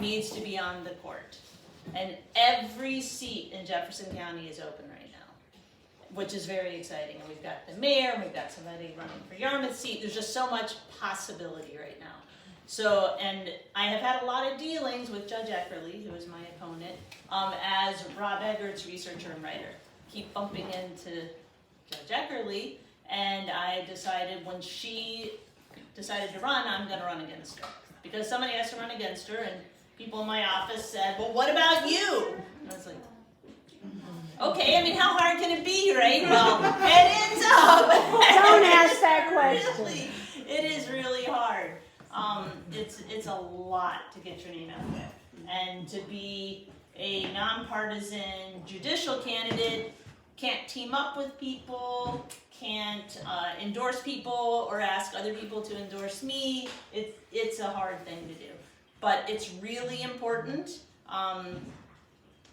needs to be on the court. And every seat in Jefferson County is open right now, which is very exciting. And we've got the mayor, and we've got somebody running for Yarmouth seat. There's just so much possibility right now. So, and I have had a lot of dealings with Judge Eckerly, who is my opponent, as Rob Eggert's researcher and writer. Keep bumping into Judge Eckerly, and I decided when she decided to run, I'm going to run against her. Because somebody has to run against her, and people in my office said, well, what about you? And I was like, okay, I mean, how hard can it be, right? Well, it ends up. Don't ask that question. Really, it is really hard. It's a lot to get your name out there. And to be a nonpartisan judicial candidate, can't team up with people, can't endorse people or ask other people to endorse me. It's a hard thing to do. But it's really important.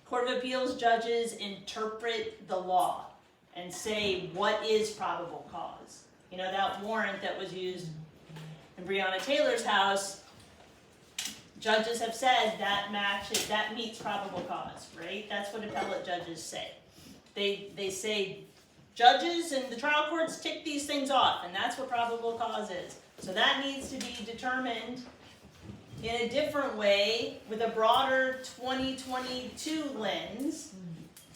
Court of Appeals judges interpret the law and say what is probable cause. You know, that warrant that was used in Breonna Taylor's house, judges have said that meets probable cause, right? That's what appellate judges say. They say judges and the trial courts tick these things off, and that's what probable cause is. So that needs to be determined in a different way with a broader 2022 lens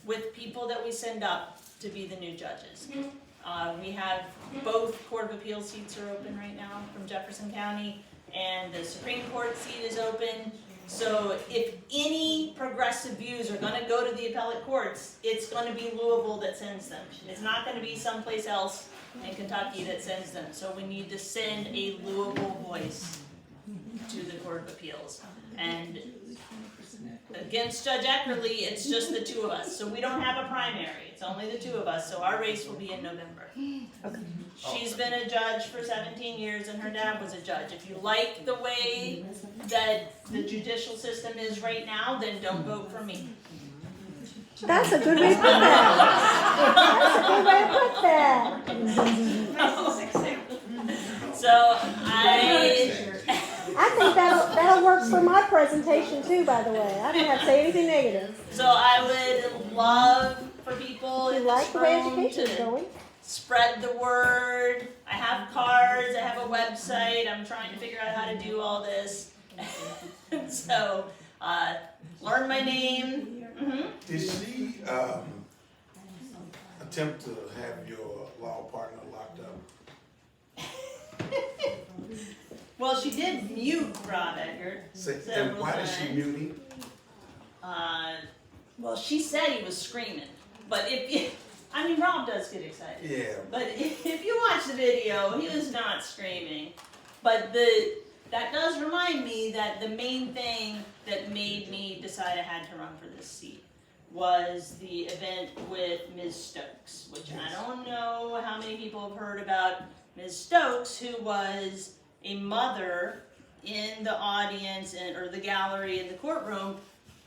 with people that we send up to be the new judges. We have both Court of Appeals seats are open right now from Jefferson County, and the Supreme Court seat is open. So if any progressive views are going to go to the appellate courts, it's going to be Louisville that sends them. It's not going to be someplace else in Kentucky that sends them. So we need to send a Louisville voice to the Court of Appeals. And against Judge Eckerly, it's just the two of us. So we don't have a primary. It's only the two of us. So our race will be in November. Okay. She's been a judge for 17 years, and her dad was a judge. If you like the way that the judicial system is right now, then don't vote for me. That's a good way to put that. That's a good way to put that. So I think that'll work for my presentation too, by the way. I don't have to say anything negative. So I would love for people in like this the way room education is to going. spread the word. I have cards, I have a website, I'm trying to figure out how to do all this. So, learn my name. Mm-hmm. Did she attempt to have your law partner locked up? Well, she did mute Rob Eggert. And why did she mute him? Well, she said he was screaming. But Rob does get excited. Yeah. But if you watch the video, he was not screaming. But that does remind me that the main thing that made me decide I had to run for this seat was the event with Ms. Stokes, which I don't know how many people have heard about Ms. Stokes, who was a mother in the audience or the gallery in the courtroom.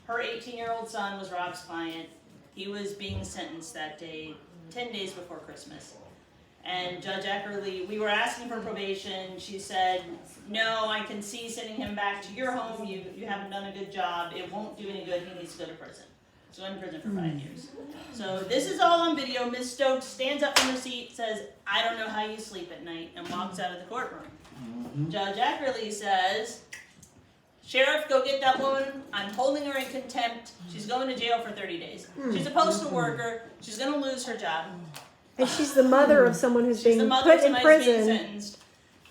Her 18-year-old son was Rob's client. He was being sentenced that day, 10 days before Christmas. And Judge Eckerly, we were asking for probation. She said, no, I can see sending him back to your home. You haven't done a good job. It won't do any good. He needs to go to prison. So in prison for 5 years. So this is all on video. Ms. Stokes stands up from her seat, says, I don't know how you sleep at night, and walks out of the courtroom. Judge Eckerly says, Sheriff, go get that woman. I'm holding her in contempt. She's going to jail for 30 days. She's a postal worker. She's going to lose her job. And she's the mother of someone who's being put in prison. Being sentenced.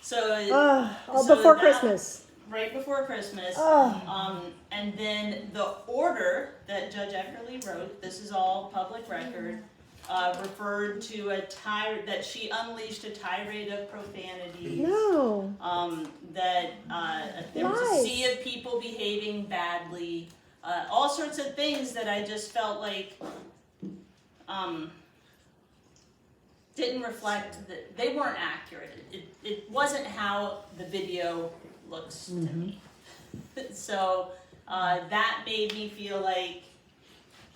So, before Christmas. Right before Christmas. Oh. And then the order that Judge Eckerly wrote, this is all public record, referred to that she unleashed a tirade of profanity. No. That there was a sea of people behaving badly. All sorts of things that I just felt like didn't reflect that they weren't accurate. It wasn't how the video looks to me. So that made me feel like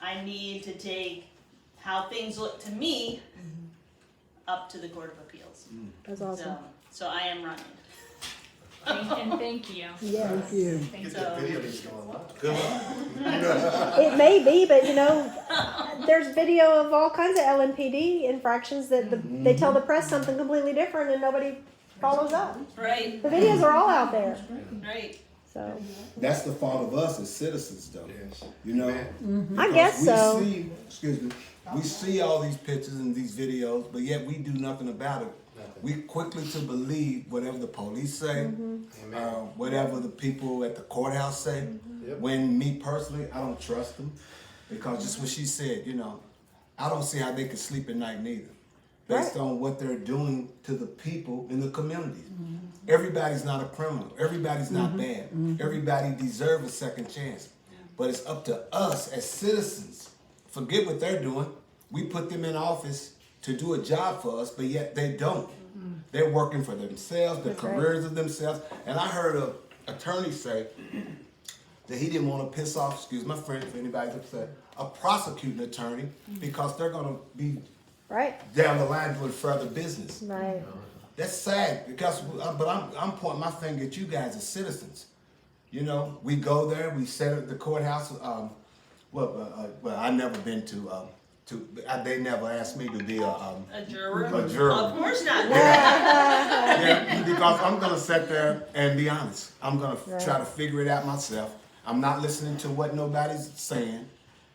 I need to take how things look to me up to the Court of Appeals. That's awesome. So I am running. Thank you. Yes. Get that video needs to go online. Good one. It may be, but there's video of all kinds of LMPD infractions that they tell the press something completely different and nobody follows up. Right, The videos are all out there. right. So That's the fault of us as citizens, though. Yes. You know, I guess we so. see, we see all these pictures and these videos, but yet we do nothing about it. We quickly to believe whatever the police say, whatever the people at the courthouse say. Yep. When me personally, I don't trust them because just what she said, I don't see how they can sleep at night neither, based on what they're doing to the people in the communities. Everybody's not a criminal. Everybody's not bad. Everybody deserves a second chance. But it's up to us as citizens. Forget what they're doing. We put them in office to do a job for us, but yet they don't. They're working for themselves, the careers of themselves. And I heard an attorney say that he didn't want to piss off, excuse my French if anybody's upset, a prosecuting attorney because they're going to be Right. down the line doing further business. Right. That's sad because, but I'm pointing my finger at you guys as citizens. We go there, we set up the courthouse. Well, I've never been they never asked me to be A juror? A juror. Of course not. Yeah, because I'm gonna sit there and be honest. I'm gonna try to figure it out myself. I'm not listening to what nobody's saying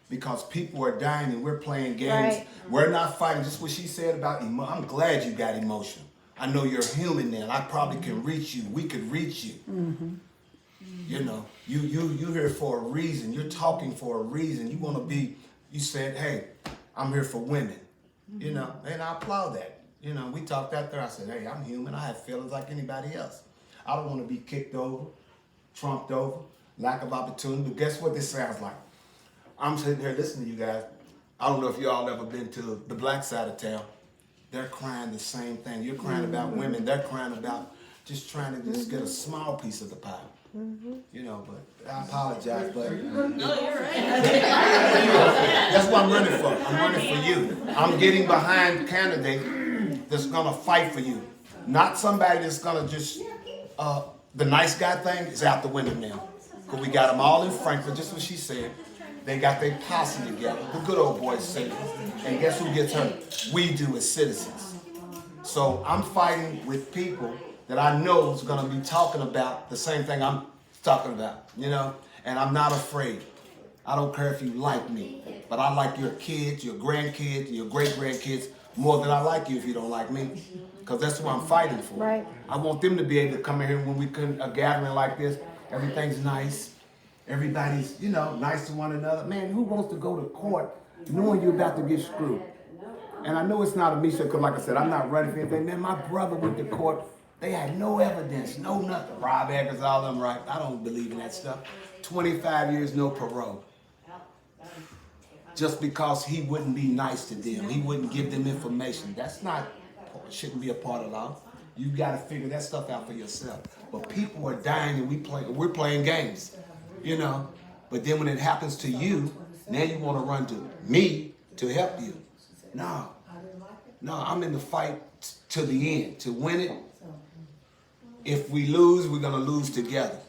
because people are dying and we're playing games. Right. We're not fighting. Just what she said about I'm glad you got emotional. I know you're human now. I probably can reach you. We could reach you. You here for a reason. You're talking for a reason. You said, hey, I'm here for women. And I applaud that. We talked out there. I said, hey, I'm human. I have feelings like anybody else. I don't want to be kicked over, trumped over, lack of opportunity. But guess what this sounds like? I'm sitting here listening to you guys. I don't know if y'all ever been to the black side of town. They're crying the same thing. You're crying about women. They're crying about just trying to just get a small piece of the pie. But I apologize, but No, you're right. that's what I'm running for. I'm running for you. I'm getting behind a candidate that's gonna fight for you. Not somebody that's gonna just, the nice guy thing is out the window now. Because we got them all in Frankfurt, just what she said. They got their posse together. The good old boys say. And guess who gets hurt? We do as citizens. So I'm fighting with people that I know is going to be talking about the same thing I'm talking about, and I'm not afraid. I don't care if you like me, but I like your kids, your grandkids, your great-grandkids more than I like you if you don't like me, because that's what I'm fighting for. Right. I want them to be able to come in here when we can, a gathering like this, everything's nice, everybody's, nice to one another. Man, who wants to go to court knowing you're about to get screwed? And I know it's not a me, because like I said, I'm not running for anything. Man, my brother went to court. They had no evidence, no nothing. Rob Eggers, all them right. I don't believe in that stuff. 25 years, no parole. Just because he wouldn't be nice to them. He wouldn't give them information. That's not, shouldn't be a part of law. You got to figure that stuff out for yourself. But people are dying and we're playing games, But then when it happens to you, now you want to run to me to help you. No, I'm in the fight to the end, to win it. If we lose, we're going to lose together,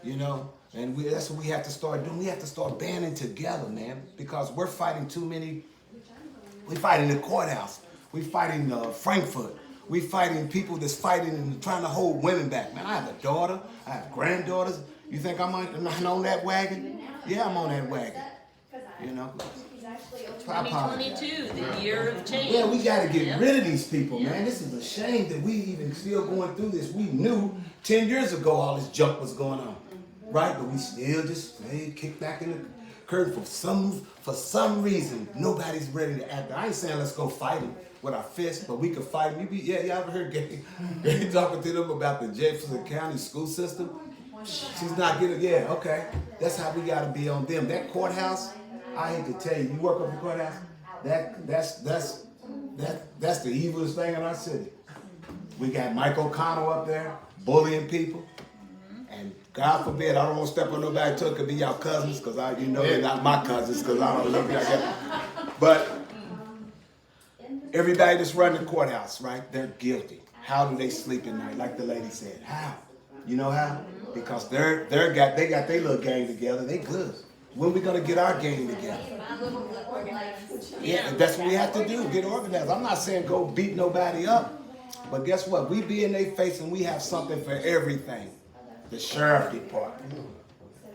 And that's what we have to start doing. We have to start banding together, man, because we're fighting too many. We're fighting the courthouse. We're fighting Frankfurt. We're fighting people that's fighting and trying to hold women back. Man, I have a daughter. I have granddaughters. You think I'm on that wagon? Yeah, I'm on that wagon, 2022, the year of change. Yeah, we got to get rid of these people, man. This is a shame that we even still going through this. We knew 10 years ago all this junk was going on, right? But we still just kick back in the curtain for some reason. Nobody's ready to act. I ain't saying let's go fight them with our fists, but we can fight them. Y'all ever heard Gay talking to them about the Jefferson County school system? She's not getting. Yeah, okay. That's how we got to be on them. That courthouse. I hate to tell you, you work up the courthouse. That's the evilest thing in our city. We got Mike O'Connell up there bullying people, and God forbid I don't want to step on nobody. It could be y'all cousins, because they're not my cousins, because I don't love y'all. But everybody that's running the courthouse, right? They're guilty. How do they sleep at night? Like the lady said, how? You know how? Because they got their little gang together. They good. When we gonna get our gang together? Yeah, that's what we have to do. Get organized. I'm not saying go beat nobody up, but guess what? We be in their face and we have something for everything. The sheriff department,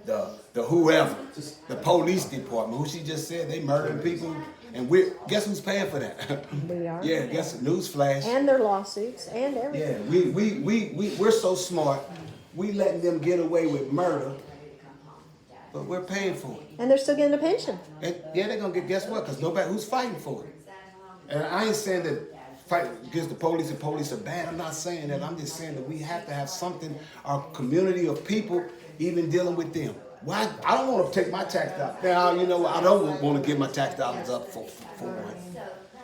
the whoever, the police department. Who she just said they murdering people, and guess who's paying for that? We are. Yeah, guess newsflash. And their lawsuits and everything. Yeah, we're so smart. We letting them get away with murder, but we're paying for it. And they're still getting a pension. And yeah, they're gonna get, guess what? Because nobody who's fighting for it. And I ain't saying that fight against the police and police are bad. I'm not saying that. I'm just saying that we have to have something, our community of people, even dealing with them. Why? I don't want to take my tax dollars. Now, you know, I don't want to give my tax dollars up for one.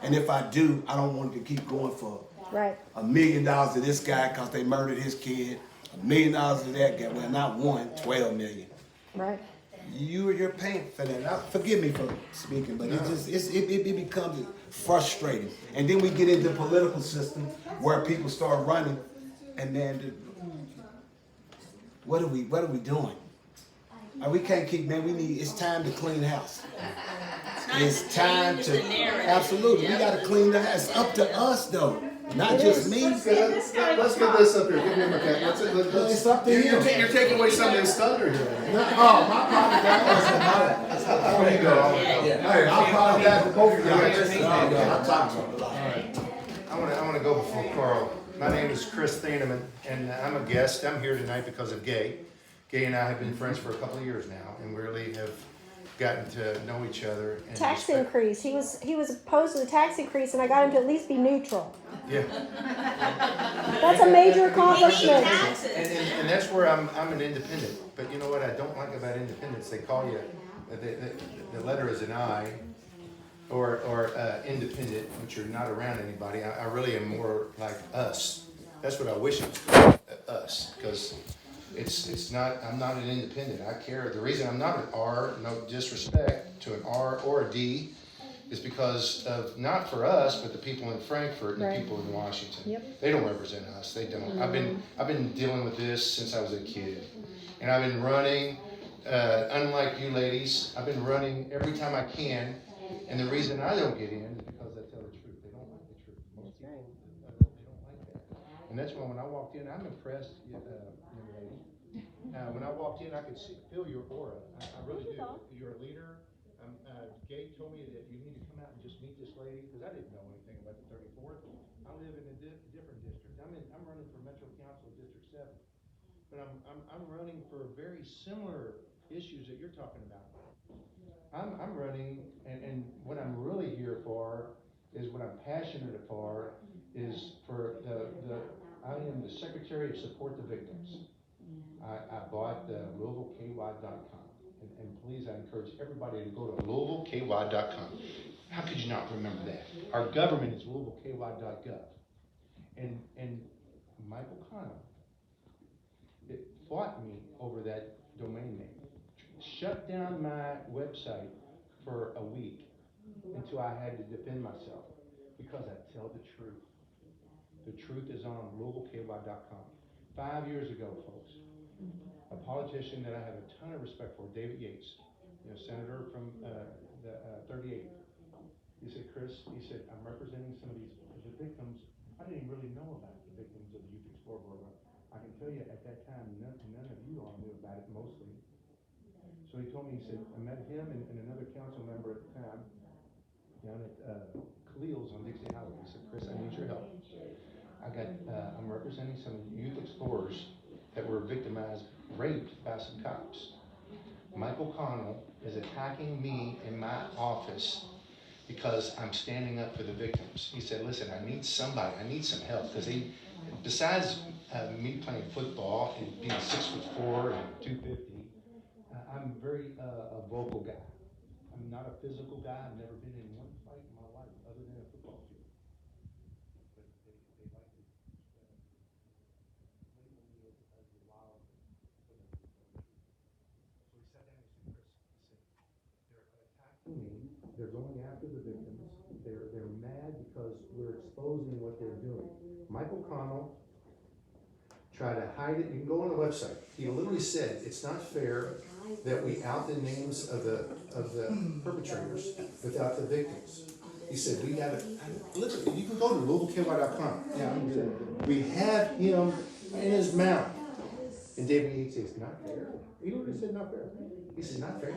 And if I do, I don't want to keep going for Right. $1 million to this guy because they murdered his kid. $1 million to that guy. Well, not one, 12 million. Right. You're paying for that. Now, forgive me for speaking, but it becomes frustrating. And then we get into the political system where people start running, and then what are we doing? We can't keep, man. It's time to clean house. It's time to absolutely. We got to clean the house. It's up to us though, not just me. Let's get this up here. Give me my cat. It's up to you. You're taking away some of his thunder here. Oh, my apologize. There you go. Hey, I apologize for both of y'all. I'm talking to you a lot. I want to go before Carl. My name is Chris Thieneman, and I'm a guest. I'm here tonight because of Gay. Gay and I have been friends for a couple of years now, and we really have gotten to know each other. And Tax increase. He was opposed to the tax increase, and I got him to at least be neutral. Yeah. That's a major accomplishment. And that's where I'm an independent. But you know what I don't like about independents? They call you, the letter is an I, or independent, which you're not around anybody. I really am more like us. That's what I wish it was, us, because it's not. I'm not an independent. I care. The reason I'm not an R, no disrespect to an R or a D, is because of not for us, but the people in Frankfurt and Right. the people in Washington. Yep. They don't represent us. They don't. I've been dealing with this since I was a kid, and I've been running. Unlike you ladies, I've been running every time I can, and the reason I don't get in is because I tell the truth. They don't like the truth. Most people they don't like that, and that's why when I walked in, I'm impressed, young lady. When I walked in, I could feel your aura. I really do. You're a leader. Gabe told me that you need to come out and just meet this lady because I didn't know anything about the 34th. I live in a different district. I'm running for Metro Council District 7, but I'm running for very similar issues that you're talking about. I'm running, and what I'm really here for is what I'm passionate for is for I am the Secretary of Support the Victims. I bought LouisvilleKY.com. And please, I encourage everybody to go to LouisvilleKY.com. How could you not remember that? Our government is LouisvilleKY.gov. And Michael Connell fought me over that domain name. Shut down my website for a week until I had to defend myself because I tell the truth. The truth is on LouisvilleKY.com. 5 years ago, folks, a politician that I have a ton of respect for, David Yates, senator from the 38th. He said, Chris, I'm representing some of the victims. I didn't really know about the victims of the Youth Explorer program. I can tell you at that time, none of you all knew about it mostly. So he told me, he said, I met him and another council member at the time down at Khalil's on Dixie Highway. He said, Chris, I need your help. I'm representing some youth explorers that were victimized, raped by some cops. Michael Connell is attacking me in my office because I'm standing up for the victims. He said, listen, I need some help. Because besides me playing football and being 6'4" and 250, I'm very a vocal guy. I'm not a physical guy. I've never been in one fight in my life other than a football field. But they like to label me as a wild. So he sat down and he said, Chris, they're attacking me. They're going after the victims. They're mad because we're exposing what they're doing. Michael Connell try to hide it. You can go on the website. He literally said, it's not fair that we out the names of the perpetrators without the victims. He said, we got to, literally, you can go to LouisvilleKY.com. Yeah, I'm good. We have him in his mouth. And David Yates says, not fair. He literally said, not fair. He said, not fair.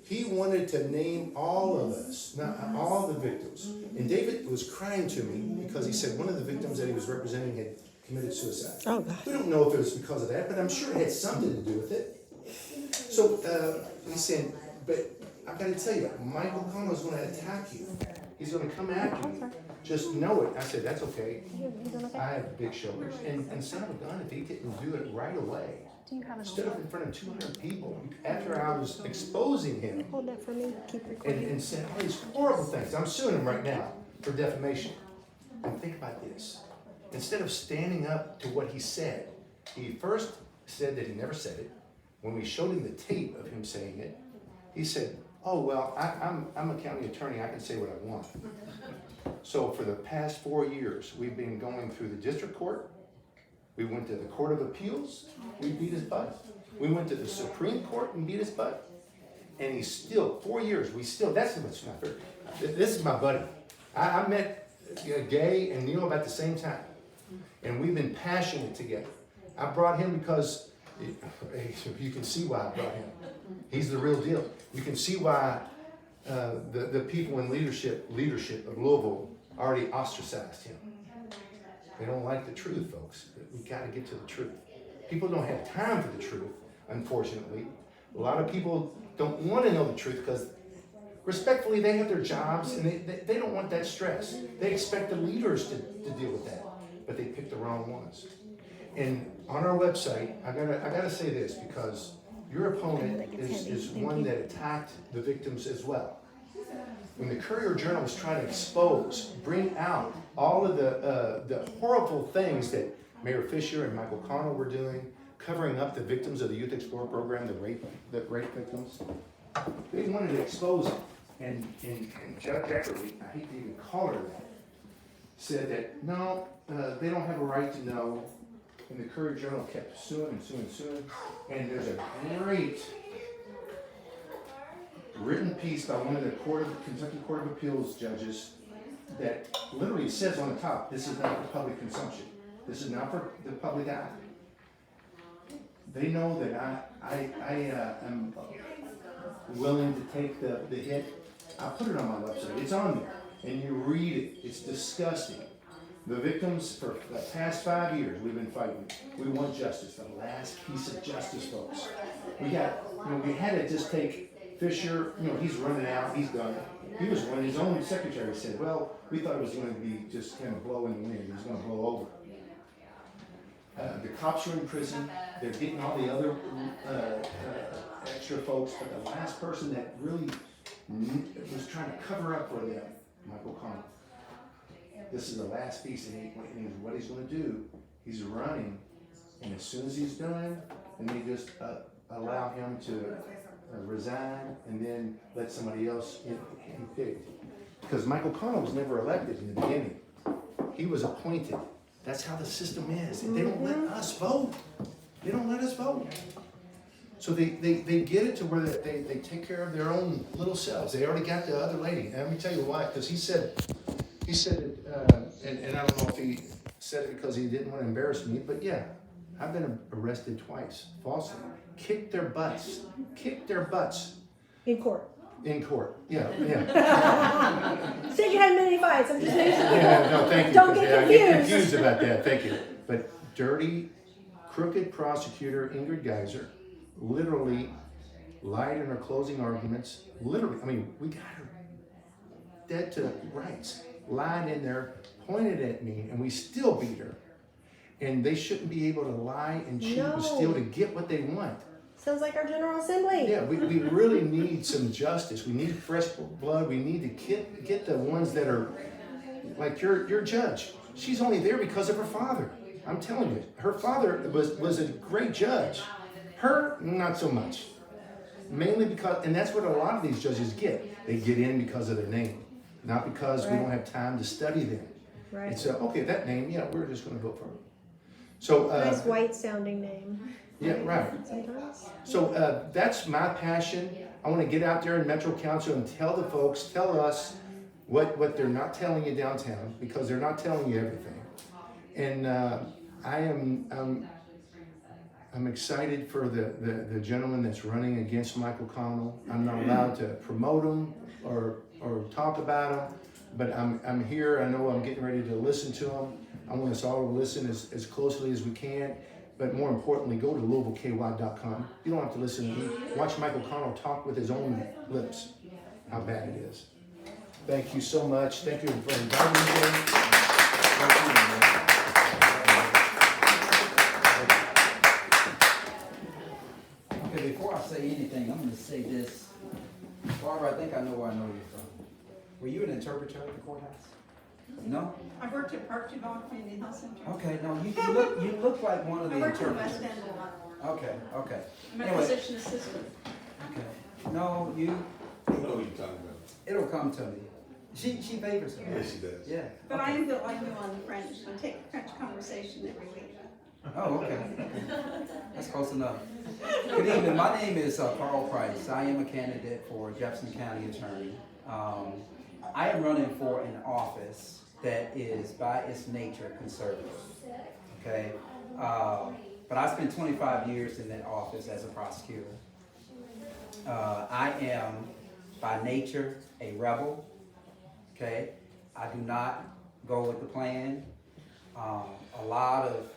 He wanted to name all of us, not all the victims. And David was crying to me because he said one of the victims that he was representing had committed suicide. Oh, God. We don't know if it was because of that, but I'm sure it had something to do with it. So he said, but I've got to tell you, Michael Conlon's going to attack you. He's going to come after you. Just know it. I said, that's okay. I have big shoulders. And son of a gun, if he didn't do it right away, stood up in front of 200 people after I was exposing him Hold that for me. Keep recording. and said all these horrible things. I'm suing him right now for defamation. And think about this. Instead of standing up to what he said, he first said that he never said it. When we showed him the tape of him saying it, he said, oh, well, I'm a county attorney. I can say what I want. So for the past 4 years, we've been going through the district court. We went to the Court of Appeals. We beat his butt. We went to the Supreme Court and beat his butt. And he's still, 4 years, that's what's not fair. This is my buddy. I met Gay and Neil about the same time. And we've been passionate together. I brought him because you can see why I brought him. He's the real deal. You can see why the people in leadership of Louisville already ostracized him. They don't like the truth, folks. We got to get to the truth. People don't have time for the truth, unfortunately. A lot of people don't want to know the truth because, respectfully, they have their jobs and they don't want that stress. They expect the leaders to deal with that, but they pick the wrong ones. And on our website, I gotta say this because your opponent is one that attacked the victims as well. When the Courier-Journal was trying to expose, bring out all of the horrible things that Mayor Fisher and Michael Connell were doing, covering up the victims of the Youth Explorer program, the rape victims, they wanted to expose them. And Judge Eckerly, I hate to even call her that, said that no, they don't have a right to know. And the Courier-Journal kept suing. And there's a great written piece by one of the Kentucky Court of Appeals judges that literally says on the top, this is not for public consumption. This is not for the public eye. They know that I am willing to take the hit. I put it on my website. It's on there. And you read it. It's disgusting. The victims, for the past 5 years, we've been fighting. We want justice, the last piece of justice, folks. We had to just take Fisher, he's running out, he's done. He was when his own secretary said, well, we thought it was going to be just kind of blow in the wind. It was going to blow over. The cops are in prison. They're getting all the other extra folks, but the last person that really was trying to cover up for them, Michael Connell. This is the last piece, and what he's going to do, he's running, and as soon as he's done, and they just allow him to resign, and then let somebody else get picked. Because Michael Connell was never elected in the beginning. He was appointed. That's how the system is. And they don't let us vote. They don't let us vote. So they get it to where they take care of their own little selves. They already got the other lady. And let me tell you why, because he said it, and I don't know if he said it because he didn't want to embarrass me, but yeah, I've been arrested twice, falsely. Kicked their butts. In court. In court, yeah. Said you had many fights. I'm just making sure. Yeah, no, thank you. Don't get I get confused. confused about that, thank you. But dirty, crooked prosecutor Ingrid Geiser literally lied in her closing arguments. Literally, we got her dead to rights. Lied in there, pointed at me, and we still beat her. And they shouldn't be able to lie and cheat and steal to get what they want. Sounds like our General Assembly. Yeah, we really need some justice. We need fresh blood. We need to get the ones that are like your judge. She's only there because of her father. I'm telling you, her father was a great judge. Her, not so much. Mainly because, and that's what a lot of these judges get. They get in because of their name, not because we don't have time to study them. Right. It's okay, that name, yeah, we're just going to vote for it. So, Nice white sounding name yeah, right. sometimes. So that's my passion. I want to get out there in Metro Council and tell the folks, tell us what they're not telling you downtown, because they're not telling you everything. And I'm excited for the gentleman that's running against Michael Connell. I'm not allowed to promote him or talk about him, but I'm here. I know I'm getting ready to listen to him. I want us all to listen as closely as we can. But more importantly, go to LouisvilleKY.com. You don't have to listen to me. Watch Michael Connell talk with his own lips how bad it is. Thank you so much. Thank you for inviting me. Okay, before I say anything, I'm going to say this. Barbara, I think I know where I know you from. Were you an interpreter at the courthouse? No? I worked at Park Javon Community Health Center. Okay, no, you look like one of the I worked in interpreters. West End a lot. Okay, okay. I'm a Anyway. physician assistant. Okay. No, You know what you're talking about. it'll come to me. She favors her. Yes, she does. Yeah. But I am built like you on French. I take French conversation every week. Oh, okay. That's close enough. Good evening. My name is Carl Price. I am a candidate for Jefferson County Attorney. I am running for an office that is by its nature conservative. Okay? But I spent 25 years in that office as a prosecutor. I am by nature a rebel. Okay? I do not go with the plan. A lot of,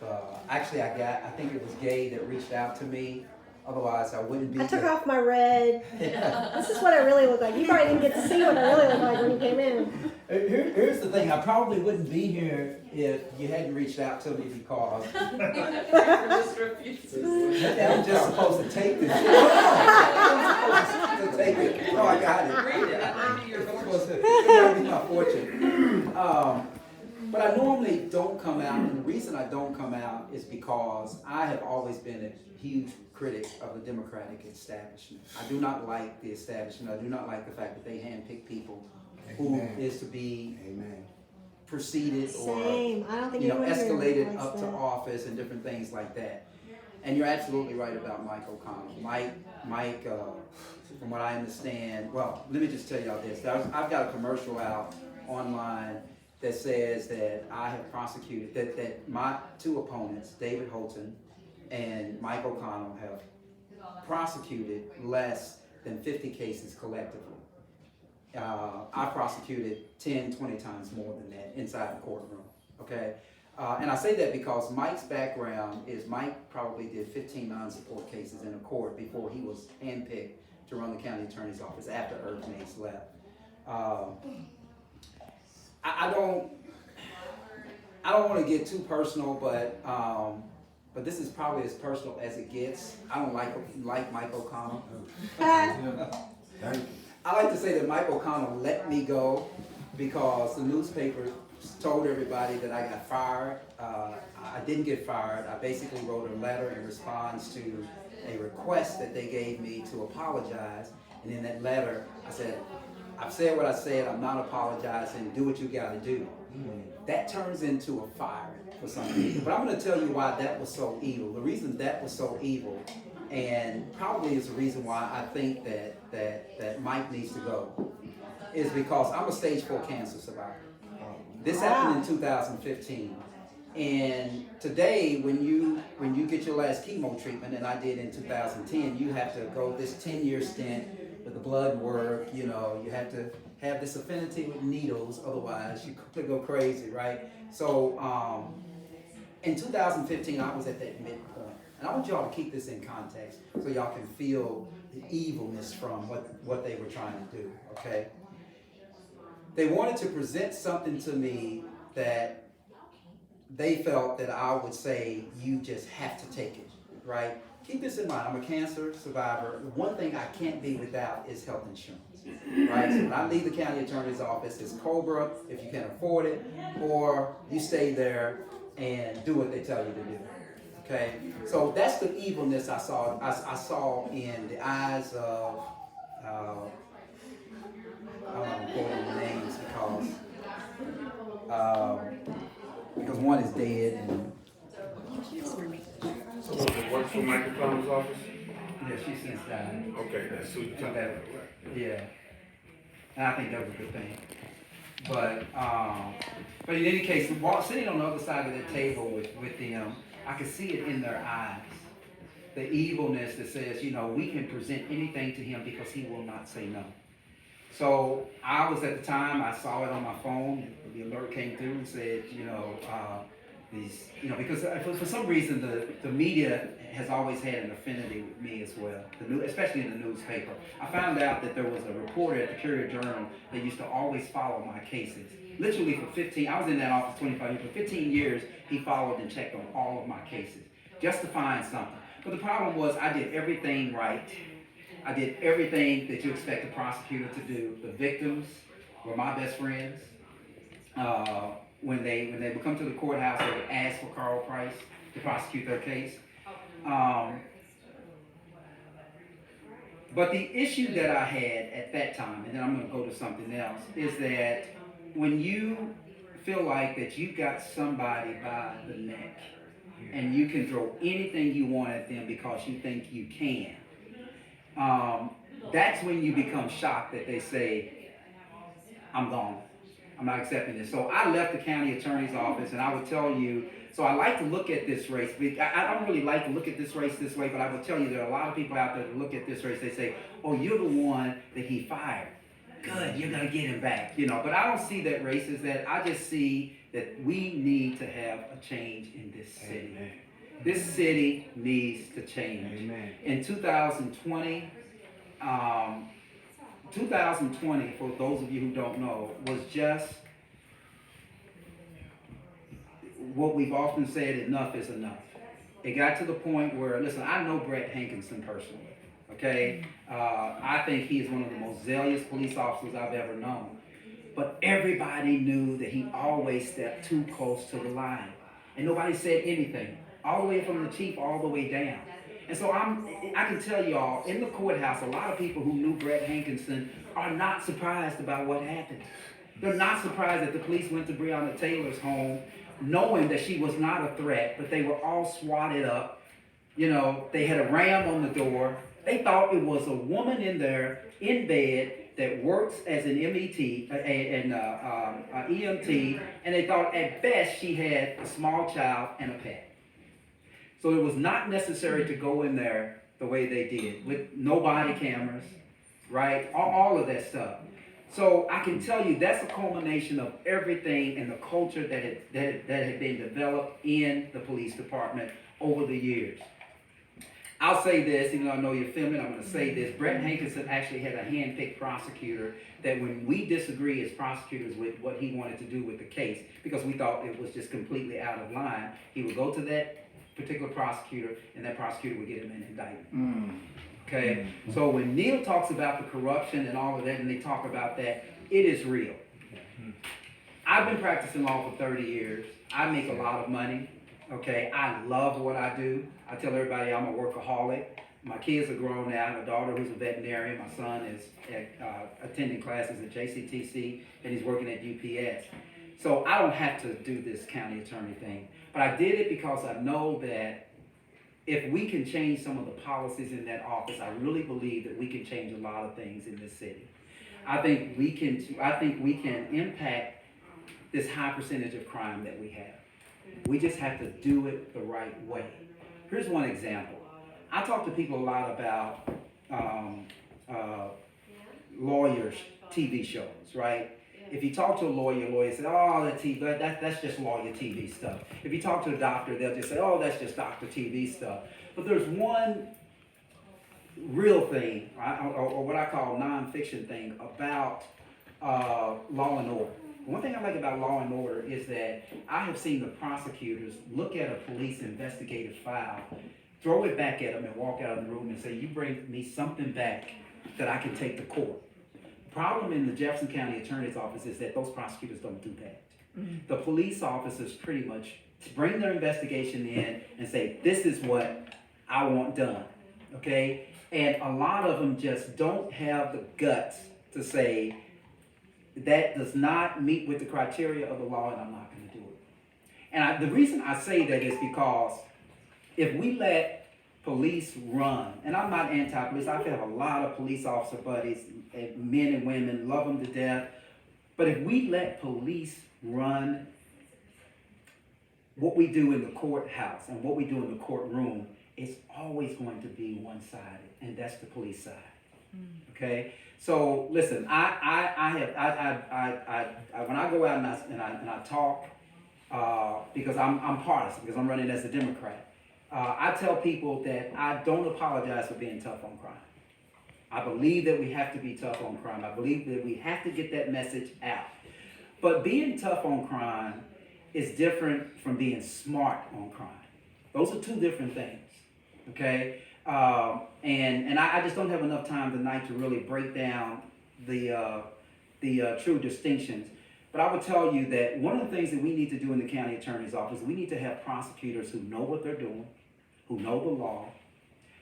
actually I think it was Gay that reached out to me. Otherwise I wouldn't be I took here. off my red. This is what I really look like. You probably didn't get to see what I really look like when you came in. Here's the thing, I probably wouldn't be here if you hadn't reached out to me because I'm just supposed to take this shit. I'm supposed to take it. Oh, I got it. Read it. I know you're supposed to. It's be my fortune. But I normally don't come out, and the reason I don't come out is because I have always been a huge critic of the Democratic establishment. I do not like the establishment. I do not like the fact that they handpick people who is to be proceeded or Same. I don't think anyone here escalated likes up to that. office and different things like that. And you're absolutely right about Mike O'Connell. Mike, from what I understand, well, let me just tell y'all this. I've got a commercial out online that says that I have prosecuted, that my two opponents, David Holton and Mike O'Connell, have prosecuted less than 50 cases collectively. I prosecuted 10, 20 times more than that inside the courtroom, okay? And I say that because Mike's background is Mike probably did 15 non-support cases in a court before he was handpicked to run the county attorney's office after Irv Mace left. I don't want to get too personal, but this is probably as personal as it gets. I don't like Mike O'Connell. I like to say that Mike O'Connell let me go because the newspaper told everybody that I got fired. I didn't get fired. I basically wrote a letter in response to a request that they gave me to apologize. And in that letter, I said, I've said what I said, I'm not apologizing, do what you gotta do. That turns into a fire for some people. But I'm gonna tell you why that was so evil. The reason that was so evil, and probably is the reason why I think that Mike needs to go, is because I'm a stage 4 cancer survivor. This happened in 2015. And today, when you get your last chemo treatment, and I did in 2010, you have to go this 10-year stint with the blood work, you have to have this affinity with needles, otherwise you could go crazy, right? So in 2015, I was at that midpoint. And I want y'all to keep this in context so y'all can feel the evilness from what they were trying to do, okay? They wanted to present something to me that they felt that I would say, you just have to take it, right? Keep this in mind, I'm a cancer survivor. The one thing I can't be without is health insurance, right? So when I leave the county attorney's office, it's COBRA if you can afford it, or you stay there and do what they tell you to do, okay? So that's the evilness I saw in the eyes of, I don't want to quote any names because one is dead and Someone works for Michael Palmer's office? Yeah, she since died. Okay, that's who you're talking about, right? Yeah. And I think that was a good thing. But in any case, sitting on the other side of the table with them, I could see it in their eyes. The evilness that says, we can present anything to him because he will not say no. So I was at the time, I saw it on my phone, the alert came through and said, because for some reason the media has always had an affinity with me as well, especially in the newspaper. I found out that there was a reporter at the Courier Journal that used to always follow my cases. Literally I was in that office 25 years, for 15 years he followed and checked on all of my cases, just to find something. But the problem was I did everything right. I did everything that you expect a prosecutor to do. The victims were my best friends. When they would come to the courthouse, they would ask for Carl Price to prosecute their case. But the issue that I had at that time, and then I'm going to go to something else, is that when you feel like that you got somebody by the neck and you can throw anything you want at them because you think you can, that's when you become shocked that they say, I'm gone. I'm not accepting this. So I left the county attorney's office, and I would tell you, so I like to look at this race. I don't really like to look at this race this way, but I will tell you there are a lot of people out there that look at this race, they say, oh, you're the one that he fired. Good, you're going to get him back. But I don't see that race as that. I just see that we need to have a change in this city. Amen. This city needs to change. Amen. In 2020, 2020, for those of you who don't know, was just what we've often said, enough is enough. It got to the point where, listen, I know Brett Hankinson personally, okay? I think he is one of the most zealous police officers I've ever known. But everybody knew that he always stepped too close to the line. And nobody said anything, all the way from the chief all the way down. And so I can tell y'all, in the courthouse, a lot of people who knew Brett Hankinson are not surprised about what happened. They're not surprised that the police went to Breonna Taylor's home knowing that she was not a threat, but they were all swatted up. They had a ram on the door. They thought it was a woman in there, in bed, that works as an EMT, and they thought at best she had a small child and a pet. So it was not necessary to go in there the way they did, with no body cameras, right? All of that stuff. So I can tell you that's a culmination of everything and the culture that had been developed in the police department over the years. I'll say this, even though I know you're filming, I'm going to say this. Brett Hankinson actually had a hand-picked prosecutor that when we disagree as prosecutors with what he wanted to do with the case, because we thought it was just completely out of line, he would go to that particular prosecutor, and that prosecutor would get him an indictment. Okay? So when Neil talks about the corruption and all of that, and they talk about that, it is real. I've been practicing law for 30 years. I make a lot of money. Okay? I love what I do. I tell everybody I'm a workaholic. My kids are grown now. I have a daughter who's a veterinarian. My son is attending classes at JCTC, and he's working at UPS. So I don't have to do this county attorney thing. But I did it because I know that if we can change some of the policies in that office, I really believe that we can change a lot of things in this city. I think we can impact this high percentage of crime that we have. We just have to do it the right way. Here's one example. I talk to people a lot about lawyers' TV shows, right? If you talk to a lawyer says, oh, that's just lawyer TV stuff. If you talk to a doctor, they'll just say, oh, that's just doctor TV stuff. But there's one real thing, or what I call nonfiction thing about law and order. One thing I like about law and order is that I have seen the prosecutors look at a police investigative file, throw it back at them and walk out of the room and say, you bring me something back that I can take to court. Problem in the Jefferson County Attorney's Office is that those prosecutors don't do that. The police officers pretty much bring their investigation in and say, this is what I want done, okay? And a lot of them just don't have the guts to say, that does not meet with the criteria of the law and I'm not going to do it. And the reason I say that is because if we let police run, and I'm not anti-police, I have a lot of police officer buddies, men and women, love them to death. But if we let police run what we do in the courthouse and what we do in the courtroom, it's always going to be one-sided, and that's the police side. Okay, so listen, I when I go out and I talk, because I'm partisan, because I'm running as a Democrat, I tell people that I don't apologize for being tough on crime. I believe that we have to be tough on crime. I believe that we have to get that message out. But being tough on crime is different from being smart on crime. Those are two different things. Okay, and I just don't have enough time tonight to really break down the true distinctions. But I would tell you that one of the things that we need to do in the county attorney's office, we need to have prosecutors who know what they're doing, who know the law,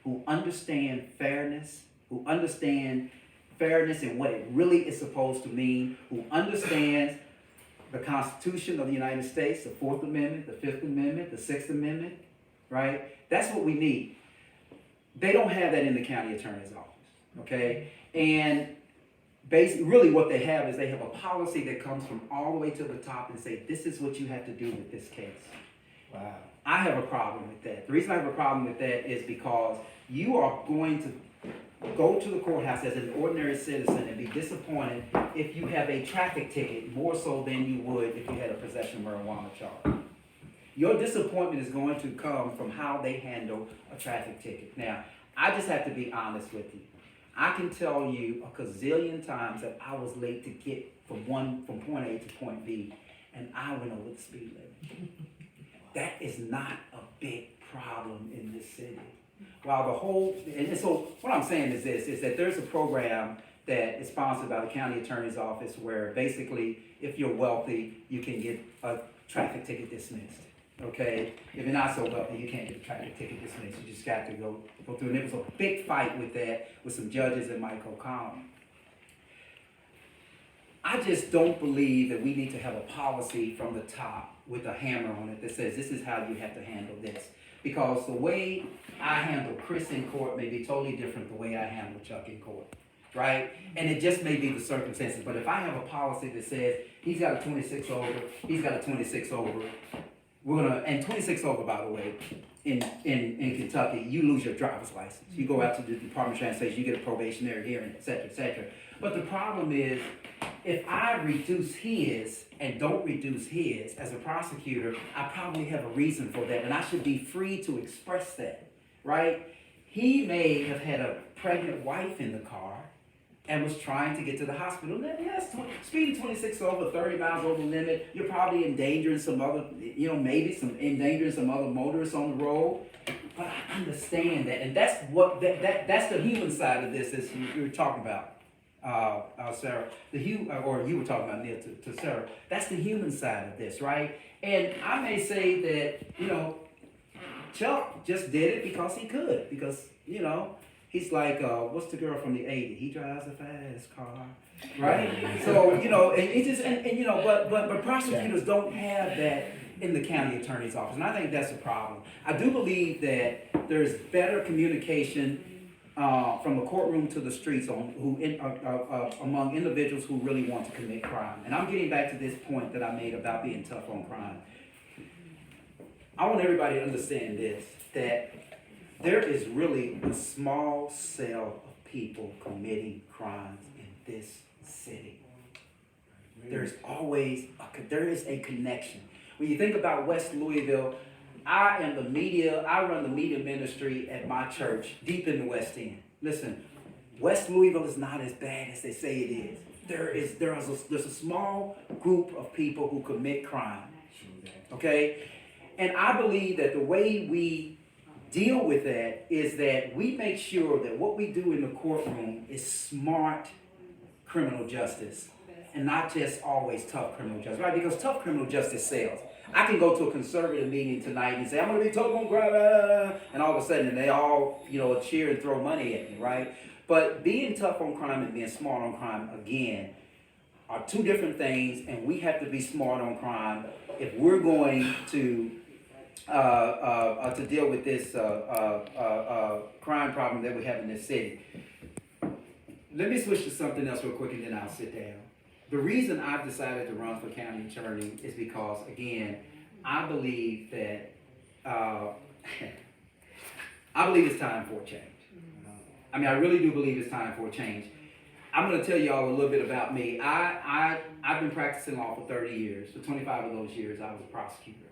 who understand fairness, and what it really is supposed to mean, who understands the Constitution of the United States, the 4th Amendment, the 5th Amendment, the 6th Amendment, right? That's what we need. They don't have that in the county attorney's office, okay? And basically, really what they have is they have a policy that comes from all the way to the top and say, this is what you have to do with this case. Wow. I have a problem with that. The reason I have a problem with that is because you are going to go to the courthouse as an ordinary citizen and be disappointed if you have a traffic ticket more so than you would if you had a possession of marijuana charge. Your disappointment is going to come from how they handle a traffic ticket. Now, I just have to be honest with you. I can tell you a gazillion times that I was late to get from point A to point B, and I went over the speed limit. That is not a big problem in this city. While so what I'm saying is this, is that there's a program that is sponsored by the county attorney's office where basically if you're wealthy, you can get a traffic ticket dismissed. Okay, if you're not so wealthy, you can't get a traffic ticket dismissed. You just got to go through. And it was a big fight with that, with some judges and Mike O'Connell. I just don't believe that we need to have a policy from the top with a hammer on it that says this is how you have to handle this. Because the way I handle Chris in court may be totally different the way I handle Chuck in court. Right? And it just may be the circumstances. But if I have a policy that says he's got a 26 over, he's got a 26 over, and 26 over, by the way, in Kentucky, you lose your driver's license. You go out to the Department of Transportation, you get a probationary hearing, et cetera, et cetera. But the problem is, if I reduce his and don't reduce his as a prosecutor, I probably have a reason for that, and I should be free to express that, right? He may have had a pregnant wife in the car and was trying to get to the hospital. Yes, speeding 26 over, 30 miles over the limit, you're probably endangering some other, endangering some other motorists on the road. But I understand that, and that's what that's the human side of this, as you were talking about, Sarah. Or you were talking about, Neil, to Sarah. That's the human side of this, right? And I may say that, Chuck just did it because he could, because, he's like, what's the girl from the 80s? He drives a fast car, right? So, and it just, but prosecutors don't have that in the county attorney's office, and I think that's a problem. I do believe that there's better communication from the courtroom to the streets among individuals who really want to commit crime. And I'm getting back to this point that I made about being tough on crime. I want everybody to understand this, that there is really a small cell of people committing crimes in this city. There is a connection. When you think about West Louisville, I run the media ministry at my church deep in the West End. Listen, West Louisville is not as bad as they say it is. There's a small group of people who commit crime. Okay? And I believe that the way we deal with that is that we make sure that what we do in the courtroom is smart criminal justice and not just always tough criminal justice, right? Because tough criminal justice sells. I can go to a conservative meeting tonight and say, I'm going to be tough on crime, and all of a sudden they all, cheer and throw money at me, right? But being tough on crime and being smart on crime, again, are two different things, and we have to be smart on crime if we're going to deal with this crime problem that we have in this city. Let me switch to something else real quick, and then I'll sit down. The reason I've decided to run for county attorney is because, again, I believe that I believe it's time for a change. I mean, I really do believe it's time for a change. I'm going to tell y'all a little bit about me. I've been practicing law for 30 years. For 25 of those years, I was a prosecutor.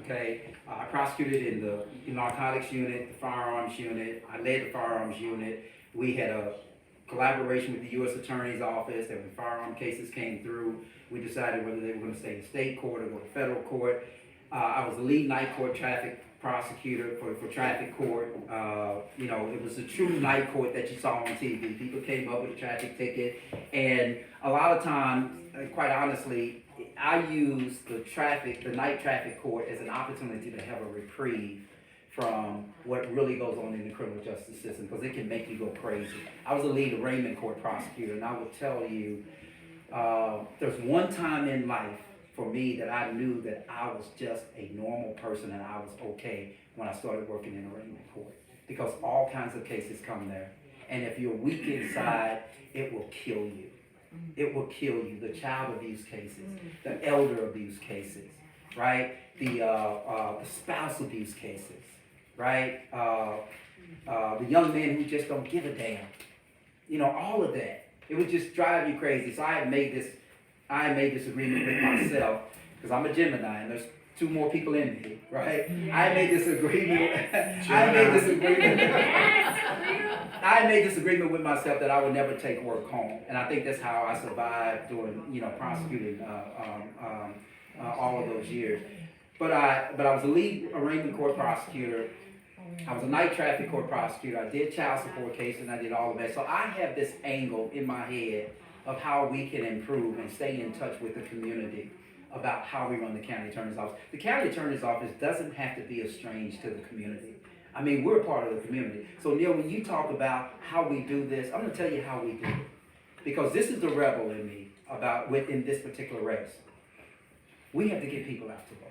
Okay, I prosecuted in the narcotics unit, the firearms unit. I led the firearms unit. We had a collaboration with the U.S. Attorney's Office, that when firearm cases came through, we decided whether they were going to stay in state court or go to federal court. I was the lead night court traffic prosecutor for traffic court. You know, it was a true night court that you saw on TV. People came up with a traffic ticket, and a lot of times, quite honestly, I used the night traffic court as an opportunity to have a reprieve from what really goes on in the criminal justice system, because it can make you go crazy. I was a lead arraignment court prosecutor, and I will tell you, there's one time in life for me that I knew that I was just a normal person and I was okay when I started working in arraignment court, because all kinds of cases come there, and if you're weak inside, it will kill you. It will kill you. The child abuse cases, the elder abuse cases, right? The spouse abuse cases, right? The young men who just don't give a damn. You know, all of that. It would just drive you crazy. So I made this agreement with myself, because I'm a Gemini, and there's two more people in me, right? I made this agreement. I made this agreement with myself that I would never take work home, and I think that's how I survived doing, prosecuting all of those years. But I was a lead arraignment court prosecutor. I was a night traffic court prosecutor. I did child support cases, and I did all of that. So I have this angle in my head of how we can improve and stay in touch with the community about how we run the county attorney's office. The county attorney's office doesn't have to be estranged to the community. I mean, we're part of the community. So Neil, when you talk about how we do this, I'm going to tell you how we do it. Because this is the rebel in me in this particular race. We have to get people out to vote.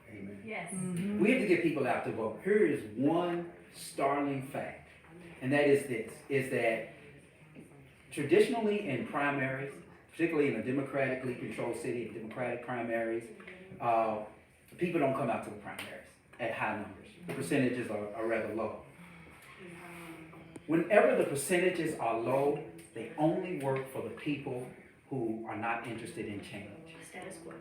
Amen. Yes. Mm-hmm. We have to get people out to vote. Here is one startling fact, and that is this, is that traditionally in primaries, particularly in a democratically controlled city, Democratic primaries, people don't come out to the primaries at high numbers. The percentages are rather low. Whenever the percentages are low, they only work for the people who are not interested in change. Status quo.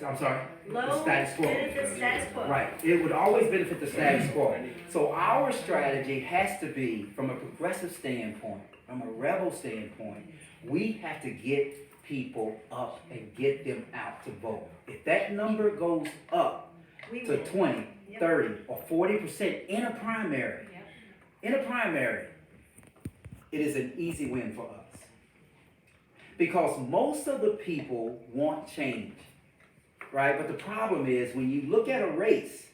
I'm sorry? Low The status quo. benefit status quo. Right. It would always benefit the status quo. So our strategy has to be, from a progressive standpoint, from a rebel standpoint, we have to get people up and get them out to vote. If that number goes up to 20, 30, or 40% in a primary, it is an easy win for us. Because most of the people want change, right? But the problem is, when you look at a race,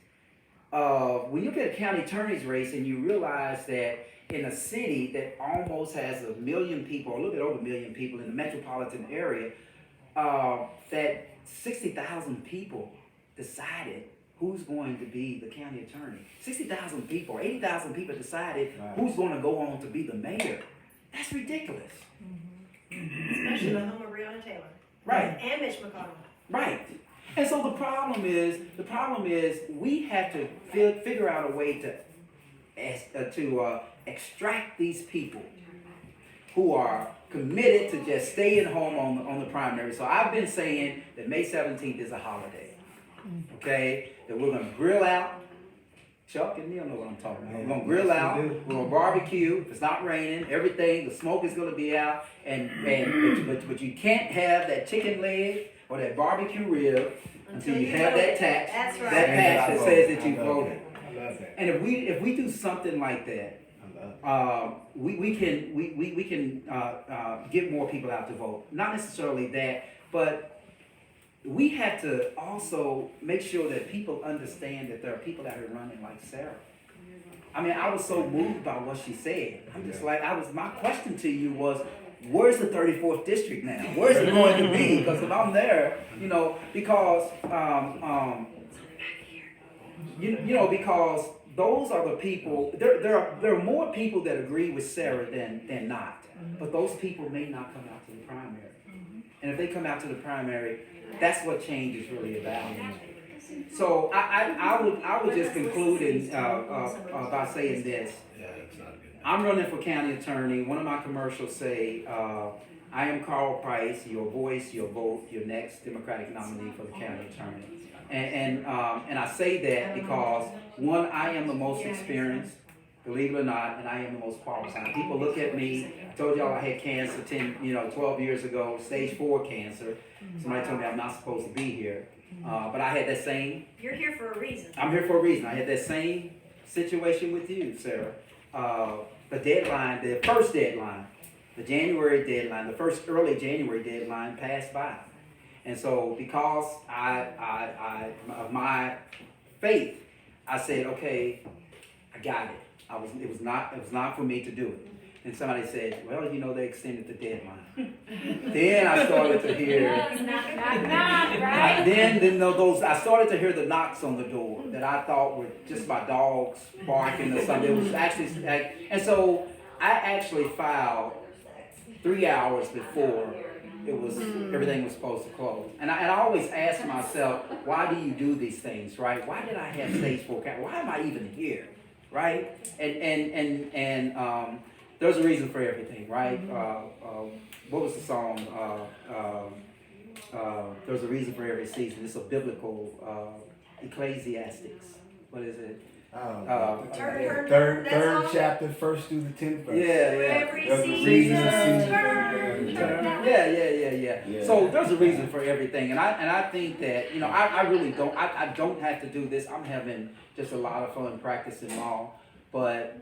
when you look at a county attorney's race and you realize that in a city that almost has 1 million people, or a little bit over 1 million people in the metropolitan area, that 60,000 people decided who's going to be the county attorney. 60,000 people, 80,000 people decided who's going to go on to be the mayor. That's ridiculous. Especially the home of Breonna Taylor. Right. And Mitch McConnell. Right. And so the problem is we have to figure out a way to extract these people who are committed to just staying home on the primary. So I've been saying that May 17th is a holiday. Okay? That we're going to grill out. Chuck and Neil know what I'm talking about. We're going to grill out. We're going to barbecue. If it's not raining, everything, the smoke is going to be out. But you can't have that chicken leg or that barbecue rib until you have that tax. That's right. That tax that says that you voted. I love that. And if we do something like that, we can get more people out to vote. Not necessarily that, but we have to also make sure that people understand that there are people that are running like Sarah. I mean, I was so moved by what she said. I'm just like, my question to you was, where's the 34th district now? Where's it going to be? Because if I'm there, because because those are the people. There are more people that agree with Sarah than not. But those people may not come out to the primary. And if they come out to the primary, that's what change is really about. So I would just conclude by saying this. I'm running for county attorney. One of my commercials say, I am Carl Price, your voice, your vote, your next Democratic nominee for the county attorney. And I say that because, one, I am the most experienced, believe it or not, and I am the most qualified. People look at me. I told y'all I had cancer 12 years ago, stage 4 cancer. Somebody told me I'm not supposed to be here. But I had that same. You're here for a reason. I'm here for a reason. I had that same situation with you, Sarah. The deadline, the first deadline, the January deadline, the first early January deadline passed by. And so because of my faith, I said, okay, I got it. It was not for me to do it. And somebody said, well, they extended the deadline. Then I started to hear. Right? I started to hear the knocks on the door that I thought were just my dogs barking or something. It was actually, and so I actually filed 3 hours before everything was supposed to close. And I always ask myself, why do you do these things, right? Why did I have stage 4 cancer? Why am I even here, right? And there's a reason for everything, right? What was the song? There's a reason for every season. It's a biblical Ecclesiastics. What is it? Third chapter, 1st through the 10th verse. Yeah. Every There's a season. reason. Yeah. So there's a reason for everything, and I think that I really don't. I don't have to do this. I'm having just a lot of fun practicing law, but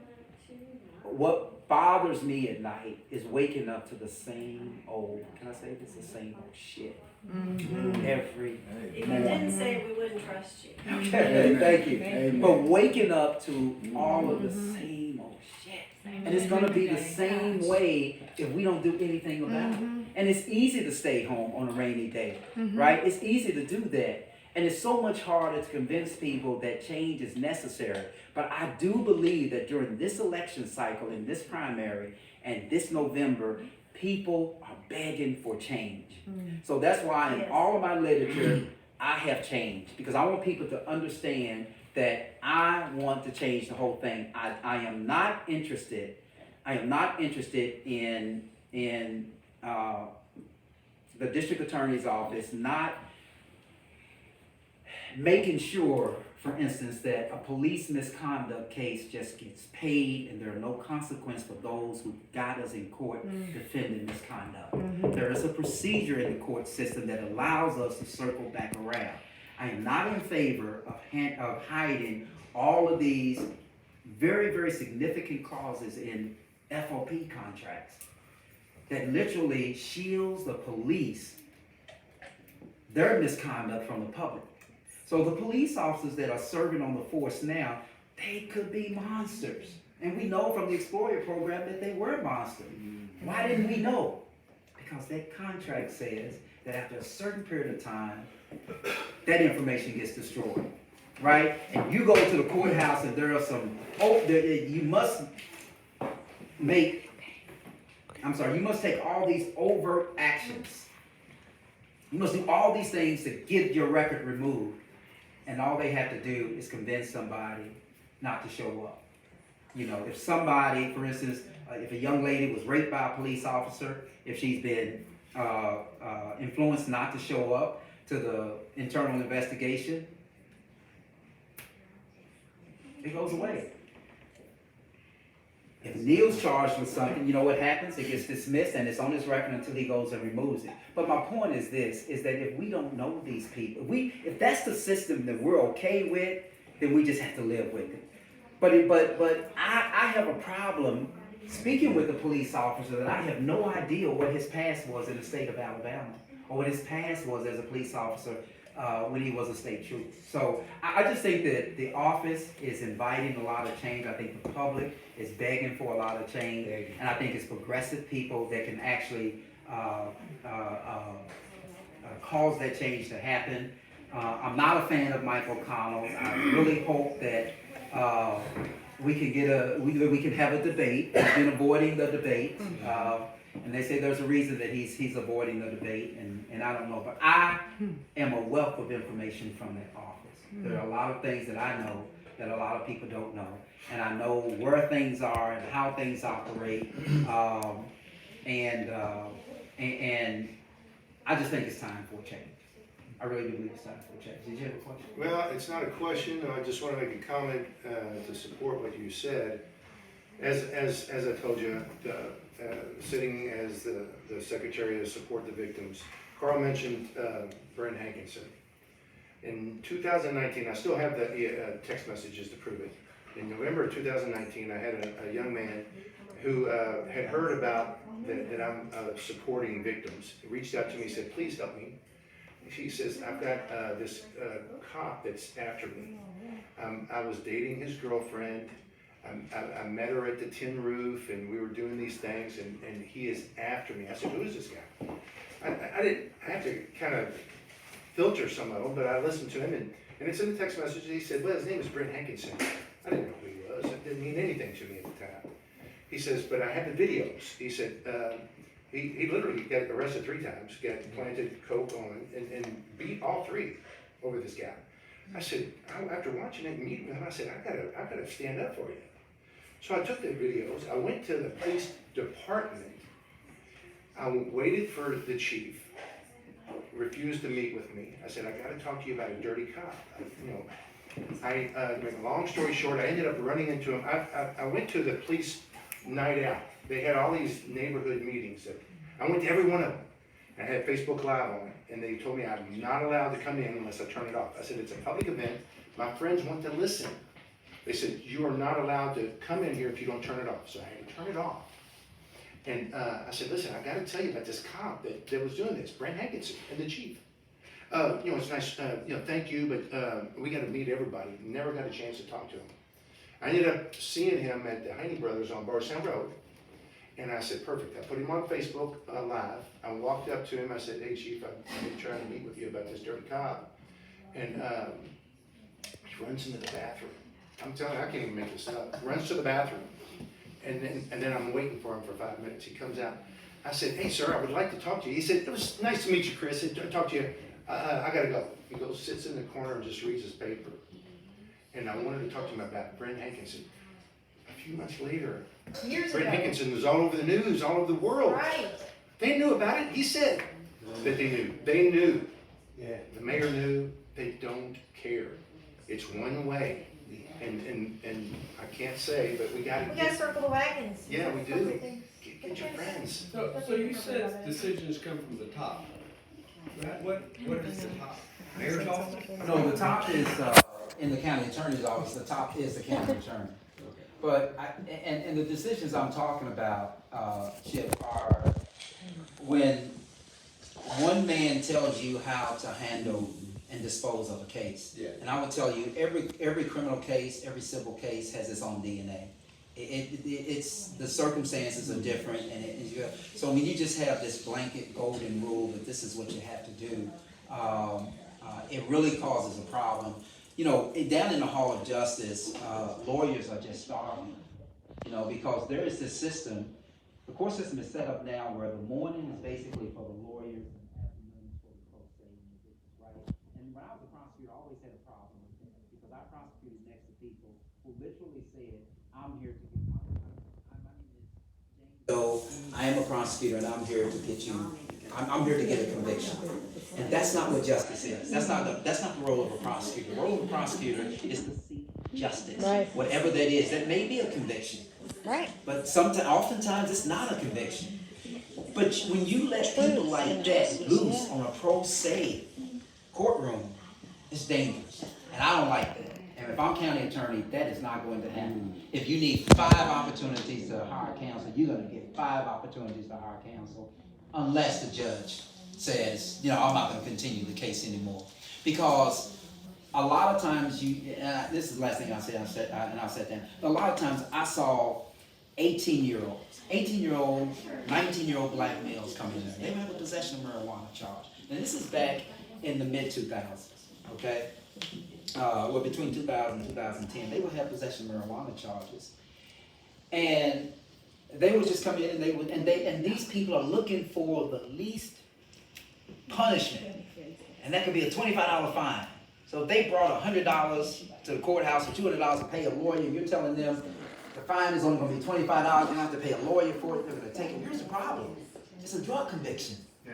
what bothers me at night is waking up to the same old. Can I say this? The same old shit. Every If you morning. didn't say it, we wouldn't trust you. Okay, thank you. Amen. But waking up to all of the same old shit. And it's going to be the same way if we don't do anything about it. And it's easy to stay home on a rainy day, right? It's easy to do that. And it's so much harder to convince people that change is necessary. But I do believe that during this election cycle, in this primary, and this November, people are begging for change. So that's why in all of my literature, I have changed. Because I want people to understand that I want to change the whole thing. I am not interested in the district attorney's office not making sure, for instance, that a police misconduct case just gets paid and there are no consequence for those who got us in court defending misconduct. There is a procedure in the court system that allows us to circle back around. I am not in favor of hiding all of these very, very significant clauses in FOP contracts that literally shields the police, their misconduct, from the public. So the police officers that are serving on the force now, they could be monsters. And we know from the Explorer program that they were monsters. Why didn't we know? Because that contract says that after a certain period of time, that information gets destroyed, right? And you go to the courthouse and there are you must take all these overt actions. You must do all these things to get your record removed. And all they have to do is convince somebody not to show up. If somebody, for instance, if a young lady was raped by a police officer, if she's been influenced not to show up to the internal investigation, it goes away. If Neil's charged with something, you know what happens? It gets dismissed and it's on his record until he goes and removes it. But my point is this, is that if we don't know these people, if that's the system that we're okay with, then we just have to live with it. But I have a problem speaking with a police officer that I have no idea what his past was in the state of Alabama, or what his past was as a police officer when he was a state trooper. So I just think that the office is inviting a lot of change. I think the public is begging for a lot of change, and I think it's progressive people that can actually cause that change to happen. I'm not a fan of Mike O'Connell. I really hope that we can have a debate. He's been avoiding the debate, and they say there's a reason that he's avoiding the debate, and I don't know, but I am a wealth of information from that office. There are a lot of things that I know that a lot of people don't know, and I know where things are and how things operate, and I just think it's time for a change. I really do believe it's time for a change. Did you have a question? Well, it's not a question. I just want to make a comment to support what you said. As I told you, sitting as the secretary to support the victims, Carl mentioned Brent Hankinson. In 2019, I still have the text messages to prove it. In November of 2019, I had a young man who had heard about that I'm supporting victims. He reached out to me and said, please help me. He says, I've got this cop that's after me. I was dating his girlfriend. I met her at the tin roof, and we were doing these things, and he is after me. I said, who is this guy? I had to kind of filter some of them, but I listened to him, and it's in the text message. He said, well, his name is Brent Hankinson. I didn't know who he was. It didn't mean anything to me at the time. He says, but I have the videos. He said, he literally got arrested 3 times, got planted coke on, and beat all 3 over this guy. I said, after watching it and meeting with him, I said, I gotta stand up for you. So I took the videos, I went to the police department, I waited for the chief, refused to meet with me. I said, I gotta talk to you about a dirty cop. Make a long story short, I ended up running into him. I went to the police night out. They had all these neighborhood meetings. I went to every one of them. I had Facebook Live on, and they told me I'm not allowed to come in unless I turn it off. I said, it's a public event. My friends want to listen. They said, you are not allowed to come in here if you don't turn it off. So I had to turn it off. And I said, listen, I got to tell you about this cop that was doing this, Brent Hankinson, and the chief. It's nice, thank you, but we got to meet everybody. Never got a chance to talk to him. I ended up seeing him at the Heine Brothers on Barstown Road. And I said, perfect. I put him on Facebook Live. I walked up to him. I said, hey, Chief, I've been trying to meet with you about this dirty cop. And he runs into the bathroom. I'm telling you, I can't even make this up. Runs to the bathroom. And then I'm waiting for him for 5 minutes. He comes out. I said, hey, sir, I would like to talk to you. He said, it was nice to meet you, Chris. I talk to you. I got to go. He goes, sits in the corner and just reads his paper. And I wanted to talk to him about Brent Hankinson. A few months later, Brent Hankinson was all over the news, all over the world. Right. They knew about it. He said that they knew. They knew. Yeah. The mayor knew. They don't care. It's one way. And I can't say, but we got to We gotta circle the wagons. Yeah, we do. Get your friends. So you said decisions come from the top. What is the top? Mayor's office? No, the top is in the county attorney's office. The top is the county attorney. But and the decisions I'm talking about, Chip, are when one man tells you how to handle and dispose of a case. Yeah. And I will tell you, every criminal case, every civil case has its own DNA. It's the circumstances are different, so when you just have this blanket golden rule that this is what you have to do, it really causes a problem. Down in the Hall of Justice, lawyers are just starving, because there is this system. The court system is set up now where the morning is basically for the lawyers and afternoon is for the pro se individuals, right? And when I was a prosecutor, I always had a problem with that because I prosecuted next to people who literally said, I'm here to get, my name is James. So I am a prosecutor and I'm here to get you, I'm here to get a conviction. And that's not what justice is. That's not the role of a prosecutor. The role of a prosecutor is to seek justice. Right. Whatever that is. That may be a conviction. Right. But oftentimes it's not a conviction. But when you let people like that loose on a pro se courtroom, it's dangerous. And I don't like that. And if I'm county attorney, that is not going to happen. If you need 5 opportunities to hire counsel, you're going to get 5 opportunities to hire counsel, unless the judge says, I'm not going to continue the case anymore. Because a lot of times this is the last thing I'll say, and I'll sit down. A lot of times I saw 18-year-olds, 18-year-old, 19-year-old black males come in there. They would have a possession of marijuana charge. And this is back in the mid-2000s, okay? Well, between 2000 and 2010, they would have possession of marijuana charges. And they would just come in and these people are looking for the least punishment. And that could be a $25 fine. So if they brought $100 to the courthouse or $200 to pay a lawyer, you're telling them the fine is only going to be $25, you have to pay a lawyer for it, they're going to take it. Here's the problem. It's a drug conviction. Yeah.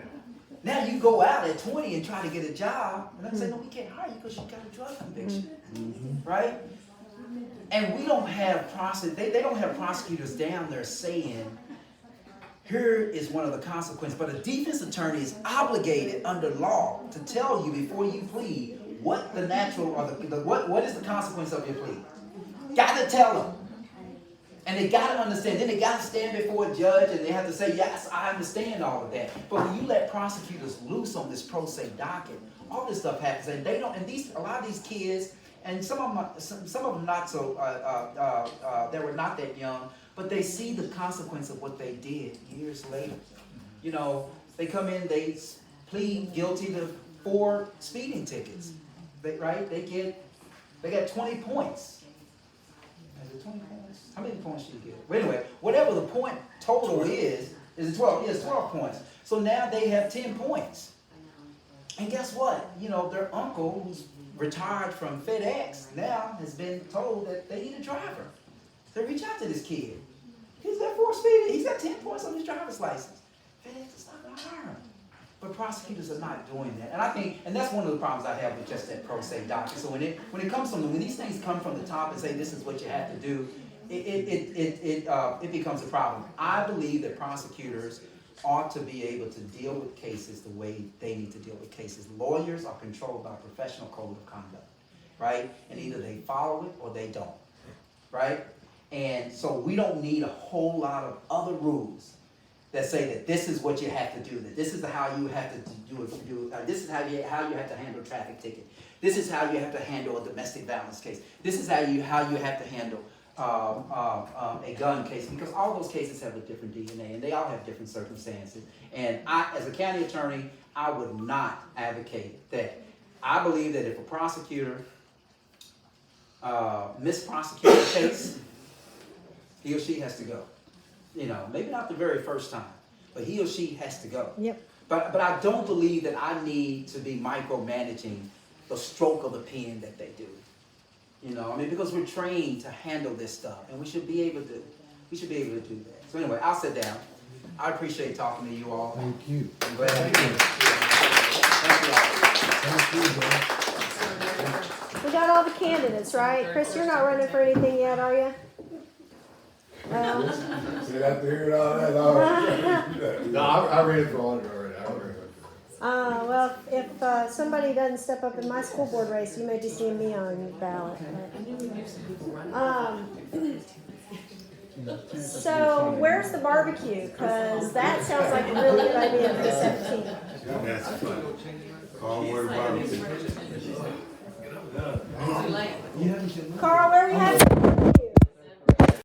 Now you go out at 20 and try to get a job, and they say, no, we can't hire you because you got a drug conviction, right? And we don't have they don't have prosecutors down there saying, here is one of the consequences. But a defense attorney is obligated under law to tell you before you plead what the natural or what is the consequence of your plea. Got to tell them. And they got to understand. Then they got to stand before a judge and they have to say, yes, I understand all of that. But when you let prosecutors loose on this pro se docket, all this stuff happens. And they don't, and a lot of these kids, and some of them not so, they were not that young, but they see the consequence of what they did years later. You know, they come in, they plead guilty to 4 speeding tickets, right? They got 20 points. Is it 20 points? How many points do you get? Well, anyway, whatever the point total is it 12? Yeah, it's 12 points. So now they have 10 points. And guess what? You know, their uncle, who's retired from FedEx, now has been told that they need a driver. They reach out to this kid. He's got 4 speeding. He's got 10 points on his driver's license. FedEx is not going to hire him. But prosecutors are not doing that. And I think, and that's one of the problems I have with just that pro se docket. So when it comes from, when these things come from the top and say this is what you have to do, it becomes a problem. I believe that prosecutors ought to be able to deal with cases the way they need to deal with cases. Lawyers are controlled by a professional code of conduct, right? And either they follow it or they don't, right? And so we don't need a whole lot of other rules that say that this is what you have to do, that this is how you have to do it, this is how you have to handle a traffic ticket, this is how you have to handle a domestic violence case, this is how you have to handle a gun case, because all those cases have a different DNA and they all have different circumstances. And I, as a county attorney, I would not advocate that. I believe that if a prosecutor misprosecutes a case, he or she has to go. You know, maybe not the very first time, but he or she has to go. Yep. But I don't believe that I need to be micromanaging the stroke of the pen that they do. You know, I mean, because we're trained to handle this stuff, and we should be able to do that. So anyway, I'll sit down. I appreciate talking to you all. Thank you. I'm glad to be here. Thank you all. We got all the candidates, right? Chris, you're not running for anything yet, are you? Well, Did I have to hear all that? No, I ran for auditor already. I already ran for well, if somebody doesn't step up in my school board race, you may be seeing me on the ballot. So where's the barbecue? Because that sounds like a really good idea for the 17th. That's fun. Call word barbecue. Carl, where are we headed?